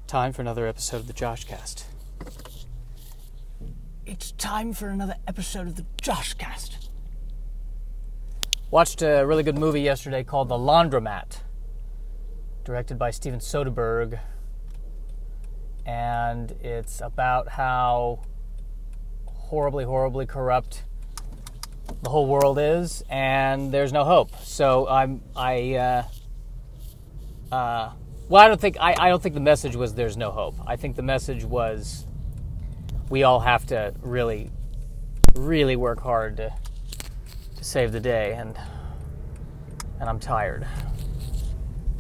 Time for another episode of the Joshcast. It's time for another episode of the Joshcast. Watched a really good movie yesterday called The Laundromat, directed by Steven Soderbergh, and it's about how horribly corrupt the whole world is, and there's no hope. So I don't think the message was there's no hope. I think the message was we all have to really work hard to save the day, and I'm tired.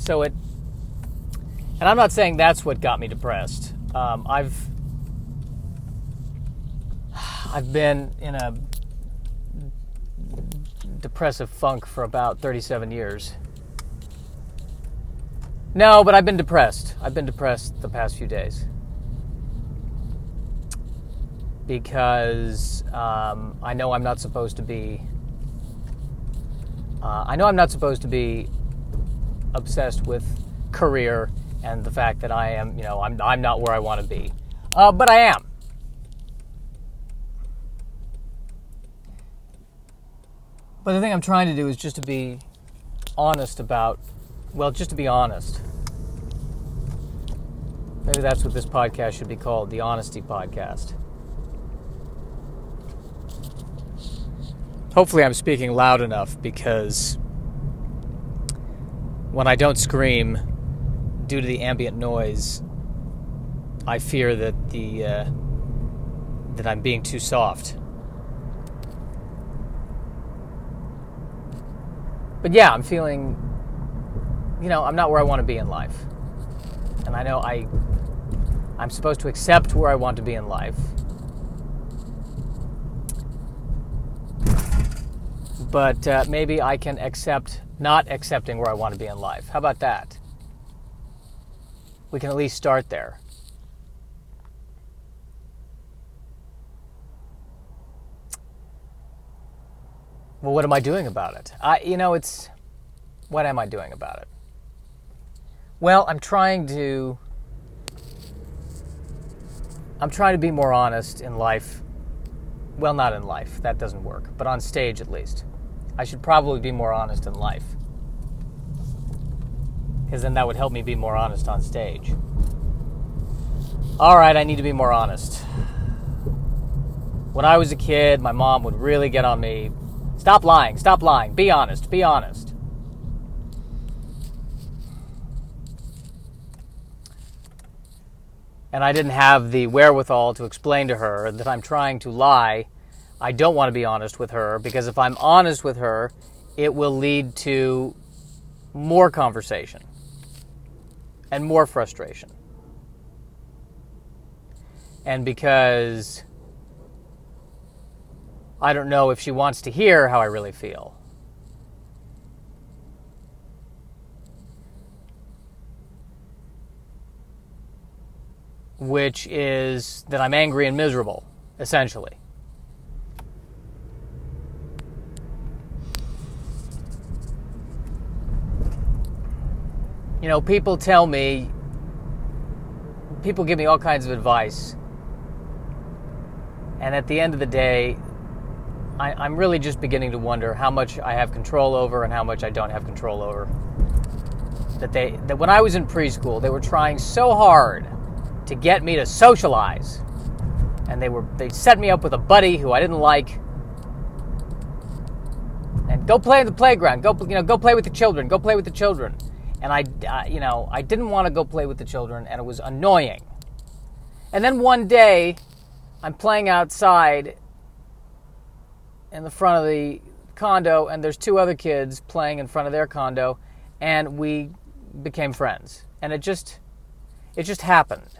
And I'm not saying that's what got me depressed. I've been in a depressive funk for about 37 years. No, but I've been depressed. I've been depressed the past few days. Because I know I'm not supposed to be... obsessed with career and the fact that I am, I'm not where I want to be. But I am. But the thing I'm trying to do is just to be honest about... Well, just to be honest. Maybe that's what this podcast should be called, the Honesty Podcast. Hopefully I'm speaking loud enough, because when I don't scream due to the ambient noise, I fear that that I'm being too soft. But yeah, I'm feeling... I'm not where I want to be in life. And I know I'm supposed to accept where I want to be in life. But maybe I can accept not accepting where I want to be in life. How about that? We can at least start there. Well, what am I doing about it? What am I doing about it? Well, I'm trying to be more honest in life. Well, not in life. That doesn't work. But on stage, at least. I should probably be more honest in life. Because then that would help me be more honest on stage. All right, I need to be more honest. When I was a kid, my mom would really get on me. Stop lying. Be honest. And I didn't have the wherewithal to explain to her that I'm trying to lie. I don't want to be honest with her, because if I'm honest with her, it will lead to more conversation and more frustration. And because I don't know if she wants to hear how I really feel. Which is that I'm angry and miserable, essentially. People give me all kinds of advice. And at the end of the day, I'm really just beginning to wonder how much I have control over and how much I don't have control over. That when I was in preschool, they were trying so hard to get me to socialize. And they set me up with a buddy who I didn't like. And go play in the playground. Go play with the children. Go play with the children. And I didn't want to go play with the children, and it was annoying. And then one day, I'm playing outside in the front of the condo, and there's two other kids playing in front of their condo, and we became friends. And it just happened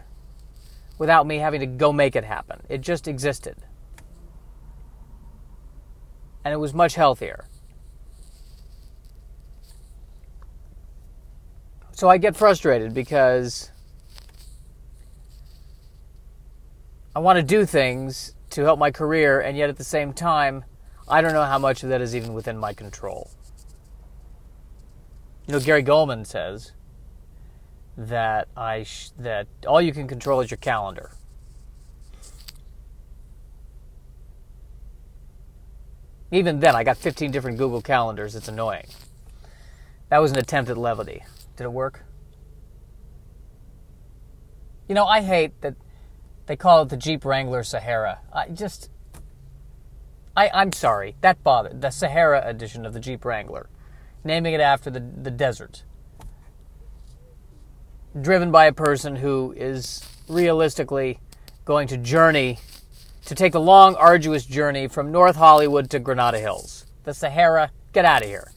without me having to go make it happen. It just existed. And it was much healthier. So I get frustrated because I want to do things to help my career, and yet at the same time, I don't know how much of that is even within my control. Gary Goldman says that that all you can control is your calendar. Even then, I got 15 different Google calendars. It's annoying. That was an attempt at levity. Did it work? You know, I hate that they call it the Jeep Wrangler Sahara. I'm sorry. That bothered. The Sahara edition of the Jeep Wrangler. Naming it after the desert. Driven by a person who is realistically going to take the long, arduous journey from North Hollywood to Granada Hills. The Sahara, get out of here.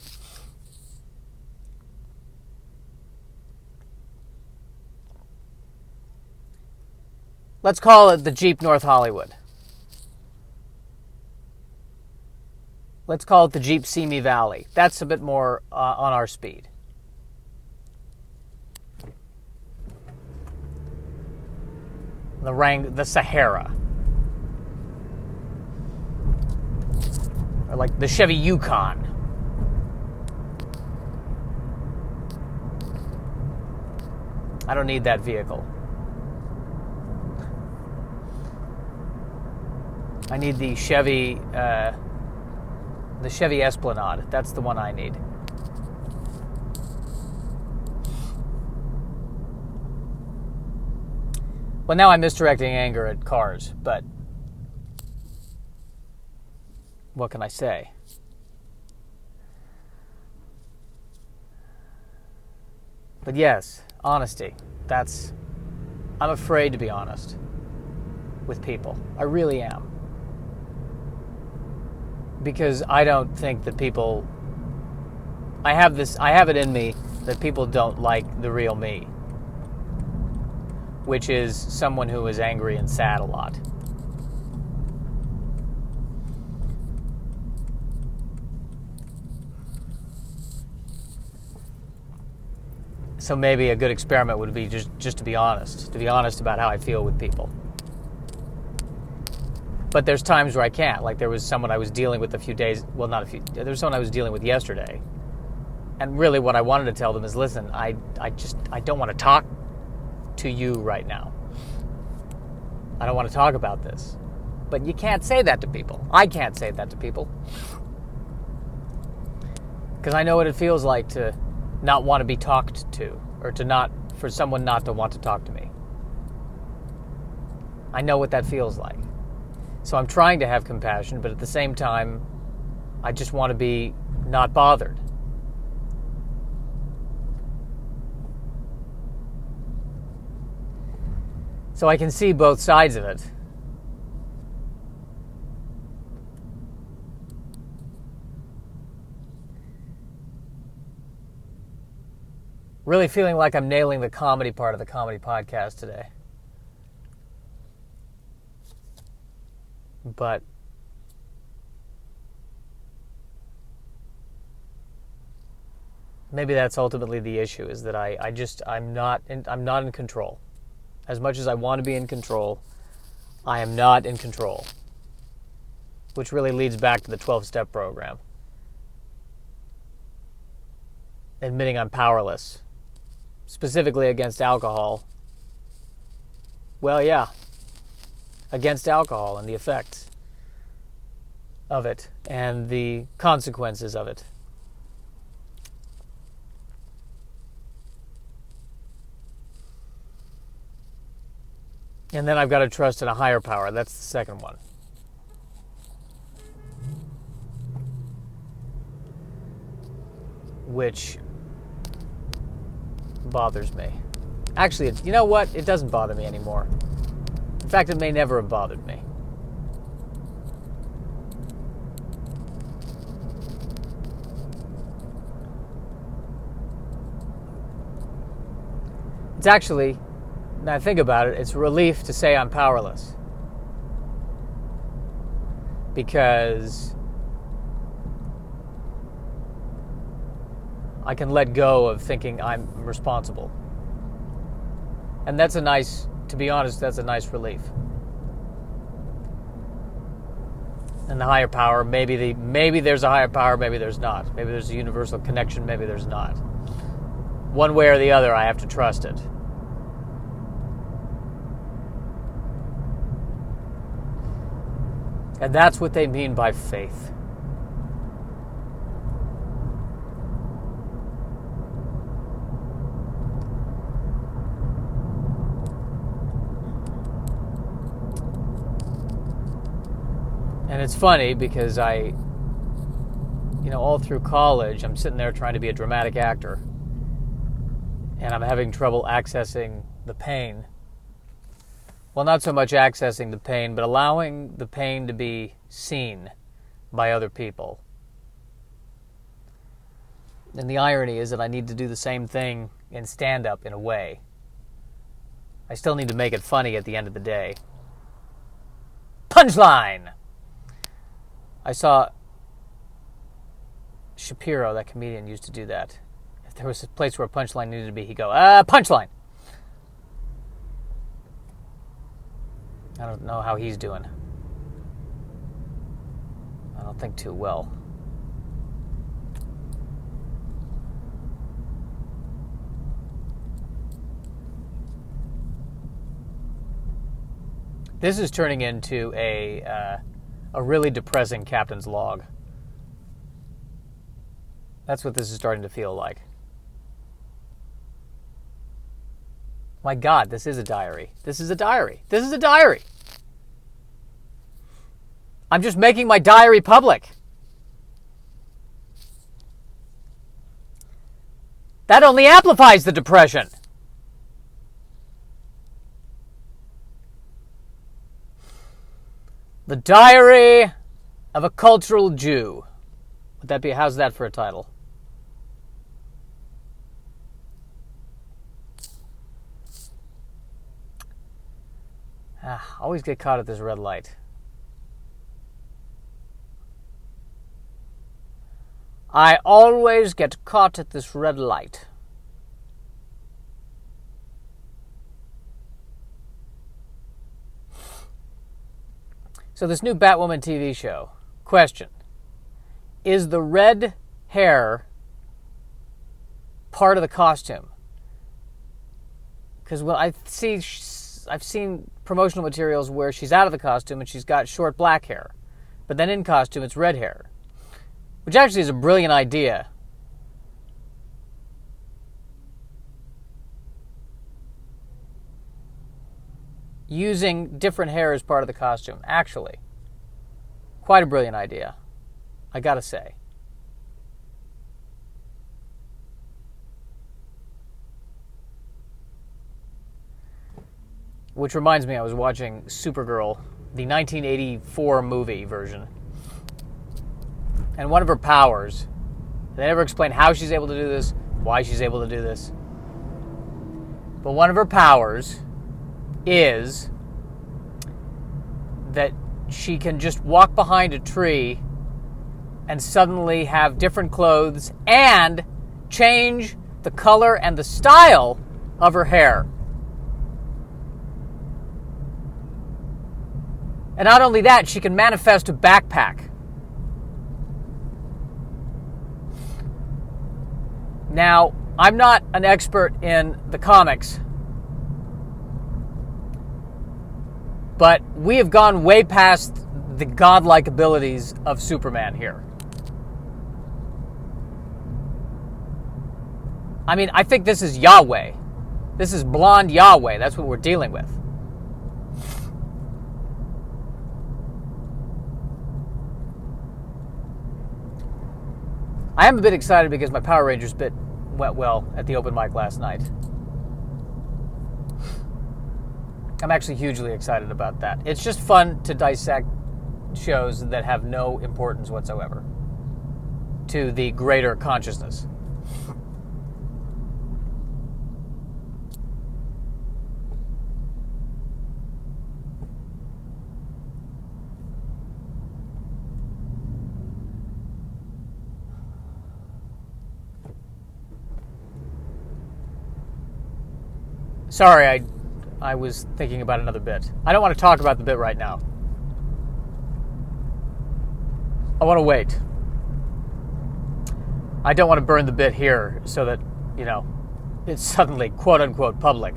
Let's call it the Jeep North Hollywood. Let's call it the Jeep Simi Valley. That's a bit more on our speed. The Sahara. Or like the Chevy Yukon. I don't need that vehicle. I need the Chevy Esplanade. That's the one I need. Well, now I'm misdirecting anger at cars, but what can I say? But yes, honesty. I'm afraid to be honest with people. I really am. Because I don't think that people... I have it in me that people don't like the real me. Which is someone who is angry and sad a lot. So maybe a good experiment would be just to be honest about how I feel with people. But there's times where I can't. Like there was someone I was dealing with there was someone I was dealing with yesterday. And really what I wanted to tell them is, listen, I don't want to talk to you right now. I don't want to talk about this. But you can't say that to people. I can't say that to people. Because I know what it feels like to not want to be talked to, or for someone not to want to talk to me. I know what that feels like. So I'm trying to have compassion, but at the same time, I just want to be not bothered. So I can see both sides of it. Really feeling like I'm nailing the comedy part of the comedy podcast today. But maybe that's ultimately the issue, is that I'm not in control. As much as I want to be in control, I am not in control. Which really leads back to the 12-step program. Admitting I'm powerless. Specifically against alcohol. Well, yeah. Against alcohol and the effects of it and the consequences of it. And then I've got to trust in a higher power. That's the second one. Which bothers me. Actually, you know what? It doesn't bother me anymore. In fact, it may never have bothered me. It's actually, now I think about it, it's a relief to say I'm powerless. Because I can let go of thinking I'm responsible. And that's to be honest, that's a nice relief. And the higher power, maybe there's a higher power, maybe there's not. Maybe there's a universal connection, maybe there's not. One way or the other, I have to trust it. And that's what they mean by faith. And it's funny because all through college, I'm sitting there trying to be a dramatic actor. And I'm having trouble accessing the pain. Well, not so much accessing the pain, but allowing the pain to be seen by other people. And the irony is that I need to do the same thing in stand-up in a way. I still need to make it funny at the end of the day. Punchline! I saw Shapiro, that comedian, used to do that. If there was a place where a punchline needed to be, he'd go, punchline! I don't know how he's doing. I don't think too well. This is turning into a really depressing captain's log. That's what this is starting to feel like. My God, this is a diary. This is a diary. This is a diary. I'm just making my diary public. That only amplifies the depression. The Diary of a Cultural Jew. Would that be, how's that for a title? Always get caught at this red light. I always get caught at this red light. So this new Batwoman TV show. Question. Is the red hair part of the costume? Because I've seen promotional materials where she's out of the costume and she's got short black hair. But then in costume it's red hair. Which actually is a brilliant idea. Using different hair as part of the costume. Actually, quite a brilliant idea, I gotta say. Which reminds me, I was watching Supergirl, the 1984 movie version. And one of her powers, they never explain how she's able to do this, why she's able to do this. But one of her powers is that she can just walk behind a tree and suddenly have different clothes and change the color and the style of her hair. And not only that, she can manifest a backpack. Now, I'm not an expert in the comics, but we have gone way past the godlike abilities of Superman here. I mean, I think this is Yahweh. This is blonde Yahweh. That's what we're dealing with. I am a bit excited because my Power Rangers bit went well at the open mic last night. I'm actually hugely excited about that. It's just fun to dissect shows that have no importance whatsoever to the greater consciousness. Sorry, I was thinking about another bit. I don't want to talk about the bit right now. I want to wait. I don't want to burn the bit here so that, it's suddenly quote-unquote public.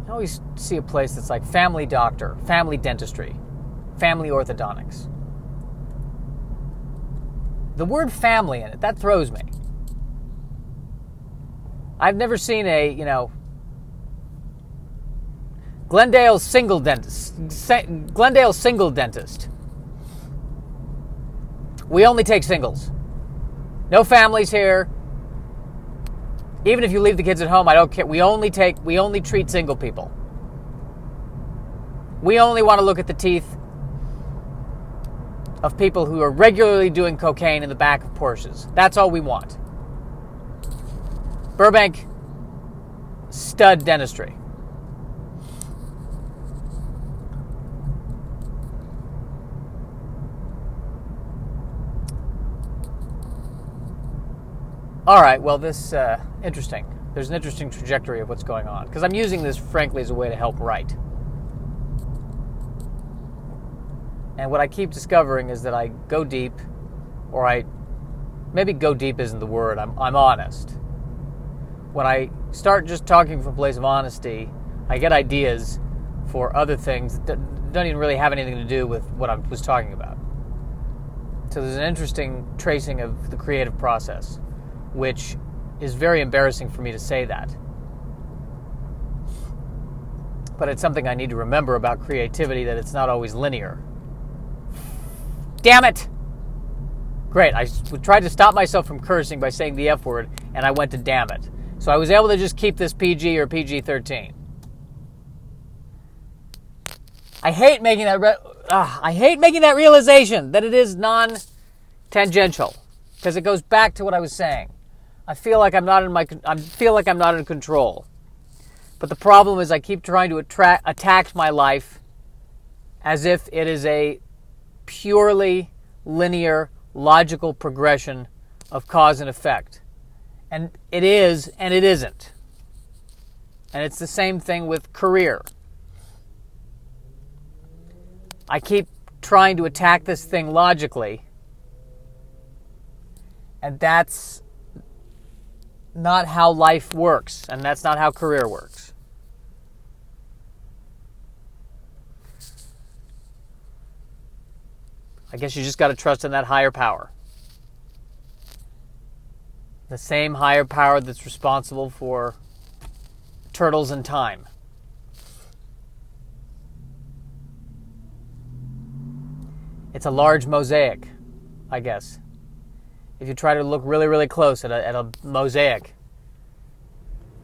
I always see a place that's like family doctor, family dentistry, family orthodontics. The word family in it, that throws me. I've never seen a, Glendale single dentist. We only take singles. No families here. Even if you leave the kids at home, I don't care. We only treat single people. We only want to look at the teeth of people who are regularly doing cocaine in the back of Porsches. That's all we want. Burbank stud dentistry. All right, well, this interesting. There's an interesting trajectory of what's going on because I'm using this, frankly, as a way to help write. And what I keep discovering is that I go deep, or maybe go deep isn't the word. I'm honest. When I start just talking from a place of honesty, I get ideas for other things that don't even really have anything to do with what I was talking about. So there's an interesting tracing of the creative process, which is very embarrassing for me to say that. But it's something I need to remember about creativity, that it's not always linear. Damn it! Great, I tried to stop myself from cursing by saying the F word, and I went to damn it. So I was able to just keep this PG or PG-13. I hate making that realization that it is non-tangential, because it goes back to what I was saying. I feel like I'm not in control. But the problem is I keep trying to attack my life as if it is a purely linear, logical progression of cause and effect. And it is, and it isn't. And it's the same thing with career. I keep trying to attack this thing logically, and that's not how life works, and that's not how career works. I guess you just got to trust in that higher power. The same higher power that's responsible for turtles and time. It's a large mosaic, I guess. If you try to look really, really close at a mosaic,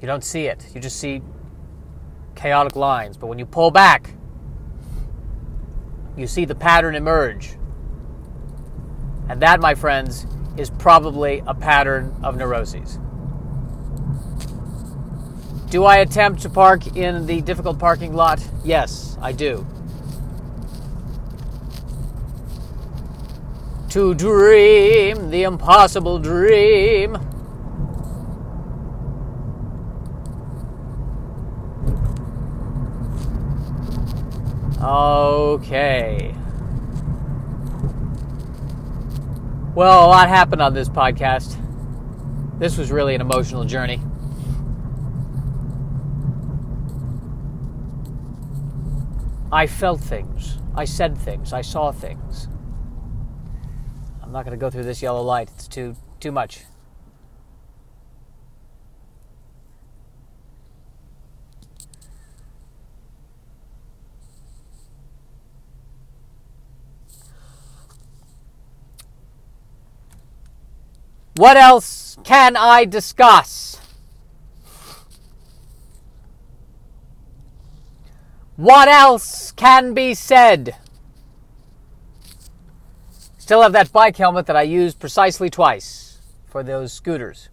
you don't see it. You just see chaotic lines. But when you pull back, you see the pattern emerge. And that, my friends, is probably a pattern of neuroses. Do I attempt to park in the difficult parking lot? Yes, I do. To dream the impossible dream. Okay. Well, a lot happened on this podcast. This was really an emotional journey. I felt things. I said things. I saw things. I'm not going to go through this yellow light. It's too much. What else can I discuss? What else can be said? Still have that bike helmet that I used precisely twice for those scooters.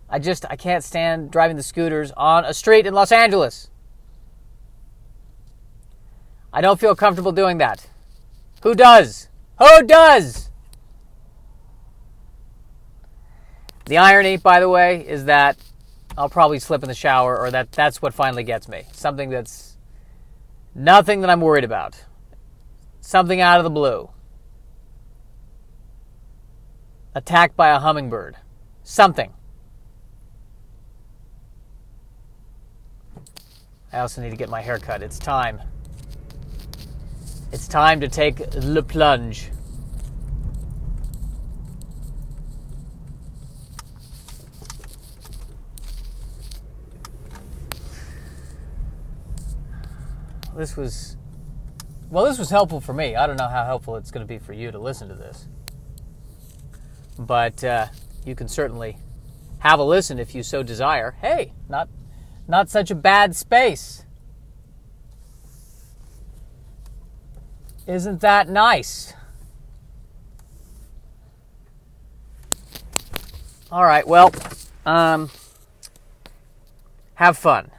I can't stand driving the scooters on a street in Los Angeles. I don't feel comfortable doing that. Who does? Who does? The irony, by the way, is that I'll probably slip in the shower, or that's what finally gets me. Something that's Nothing that I'm worried about. Something out of the blue. Attacked by a hummingbird. Something. I also need to get my hair cut. It's time. It's time to take le plunge. This was helpful for me. I don't know how helpful it's going to be for you to listen to this. But you can certainly have a listen if you so desire. Hey, not such a bad space. Isn't that nice? All right, well, have fun.